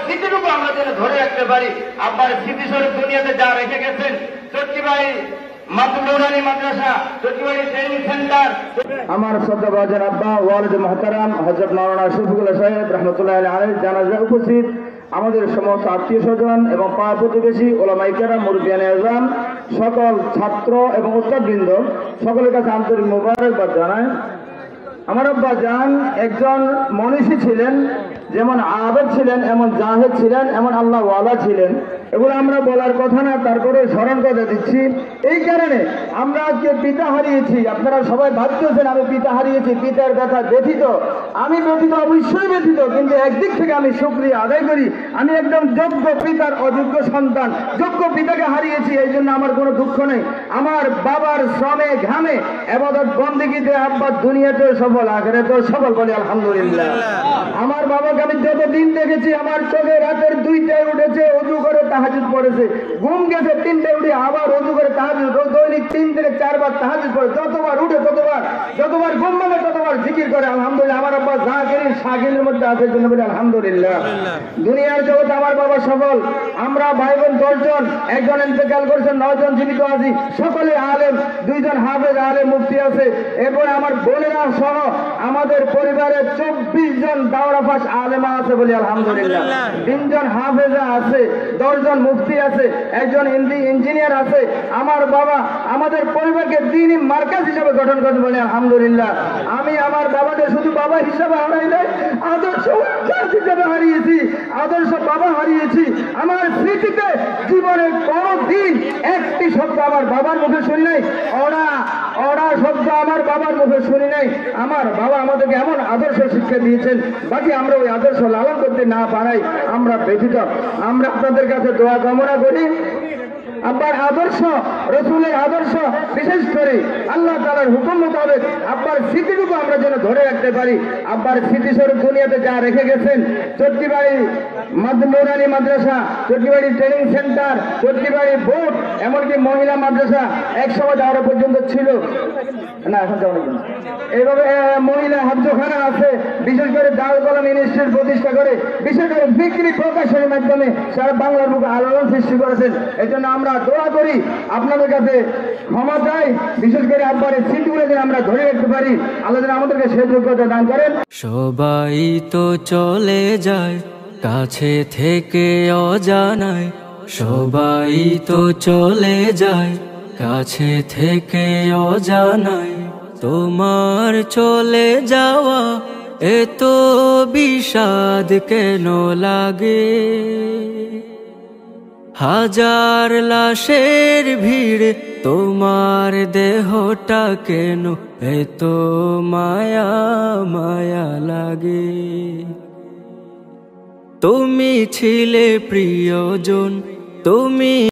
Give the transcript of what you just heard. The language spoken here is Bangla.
স্মৃতিটুকু আমরা যেন ধরে রাখতে পারি। আব্বার স্মৃতিস্বরূপ দুনিয়াতে যা রেখে গেছেন, চট্টিবাড়ি নুরানি মাদ্রাসা, চট্টিবাড়ি ট্রেনিং সেন্টার। আমার শ্রদ্ধাভাজন আব্বা ওয়ালিদ মুহতারাম হযরত মাওলানা শফিকুল্লাহ সাহেব রাহমাতুল্লাহি আলাইহি জানাজায় উপস্থিত আমাদের সমস্ত আত্মীয় স্বজন এবং পাড়া প্রতিবেশী, ওলামায়ে কেরাম, মুরব্বিয়ানে আযম, সকল ছাত্র এবং উস্তাদবৃন্দ সকলের কাছে আন্তরিক মোবারকবাদ জানাই। আমার আব্বা জান একজন মনীষী ছিলেন, যেমন আবেদ ছিলেন, এমন জাহেদ ছিলেন, এমন আল্লাহ ওয়ালা ছিলেন। এগুলো আমরা বলার কথা না, তারপরে স্মরণ করে দিচ্ছি। এই কারণে আমরা আজকে পিতা হারিয়েছি। আপনারা সবাই ভাবতেছেন আমি পিতা হারিয়েছি, পিতার কথা ব্যথিত। আমি ব্যথিত, অবশ্যই ব্যথিত, কিন্তু একদিক থেকে আমি শুকরিয়া আদায় করি। আমি একদম যোগ্য পিতার অযোগ্য সন্তান, যোগ্য পিতাকে হারিয়েছি, এই জন্য আমার কোনো দুঃখ নেই। আমার বাবার শ্রমে ঘামে ইবাদত বন্দেগীতে আব্বা দুনিয়াতেও সফল, আখিরাতেও সফল, বলি আলহামদুলিল্লাহ। আমার বাবাকে আমি যতদিন দেখেছি, আমার চোখে রাতের 2টায় উঠেছে, ওযু করে তাহাজ্জুদ পড়েছে, ঘুম গেছে 3টায় উঠে আবার ওযু করে তাহাজ্জুদ, দৈনিক 3 থেকে 4 বার তাহাজ্জুদ পড়ে, যতবার উঠে যতবার ঘুম ভাঙে ততবার জিকির করে আলহামদুলিল্লাহ। আমার আব্বা জাকিরিন শাকিরের মধ্যে আছে, জন্য বলি আলহামদুলিল্লাহ। দুনিয়ার জগতে আমার বাবা সফল। আমরা ভাই বোন 10 জন, একজন ইন্তেকাল করেছেন, 9 জন জীবিত আছি, সকলে আলেম, 2 জন হাফেজ আলেম মুফতি আছে। এরপরে আমার বোনেরা সহ আমাদের পরিবারে 24 জন দাওরা পাস আলেমা আছে, বলি আলহামদুলিল্লাহ। 3 জন হাফেজা আছে, 10 জন মুফতি আছে, একজন ইঞ্জিনিয়ার আছে। আমার বাবা আমাদের পরিবারকে দ্বীনি মার্কাজ হিসাবে গঠন করেন, বলি আলহামদুলিল্লাহ। আমি আমার বাবাকে শুধু বাবা হিসাবে হারাই নাই, আদর্শ হিসাবে হারিয়েছি, আদর্শ বাবা হারিয়েছি। আমার স্মৃতিতে জীবনের কোনদিন একটি শব্দ আমার বাবার মুখে শুনি নাই, ওরা শব্দ আমার বাবার মুখে শুনি নাই। আমার বাবা আমাদেরকে এমন আদর্শ শিক্ষা দিয়েছেন, বাকি আমরা ওই আদর্শ লালন করতে না পারাই আমরা ব্যথিত। আমরা আপনাদের কাছে দোয়া কামনা করি, আব্বার আদর্শ, রসুলের আদর্শ, বিশেষ করে আল্লাহ তাআলার হুকুম মোতাবেক আব্বার স্মৃতিটুকু আমরা যেন ধরে রাখতে পারি। আব্বার স্মৃতিস্বরূপ দুনিয়াতে যা রেখে গেছেন, চট্টিবাড়ি নুরানি মাদ্রাসা, চট্টিবাড়ি ট্রেনিং সেন্টার, চট্টিবাড়ি বোর্ড, এমনকি মহিলা মাদ্রাসা একসময় যাওয়ার পর্যন্ত ছিল না, এখন যাওয়ার জন্য এইভাবে মহিলা হাফজখানা আছে। বিশেষ করে দারুল কলম ইনস্টিটিউট প্রতিষ্ঠা করে, বিশেষ করে বিক্রি প্রকাশের মাধ্যমে সারা বাংলার বুকে আলোড়ন সৃষ্টি করেছেন। এই জন্য আমরা দোয়া করি, আপনাদের কাছে ক্ষমা চাই, বিশেষ করে আব্বারের স্মৃতিগুলো যেন আমরা ধরে রাখতে পারি। আল্লাহ যেন আমাদেরকে সেই যোগ্যতা দান করেন। সবাই তো চলে যায় কাছে থেকে অজানায়, সবাই তো চলে যায় কাছে থেকে অজানায়। তোমার চলে যাওয়া এত বিষাদ কেন লাগে? হাজার লাশের ভিড়, তোমার দেহটা কেন এত মায়া মায়া লাগে? তুমি ছিলে প্রিয়জন, তুমি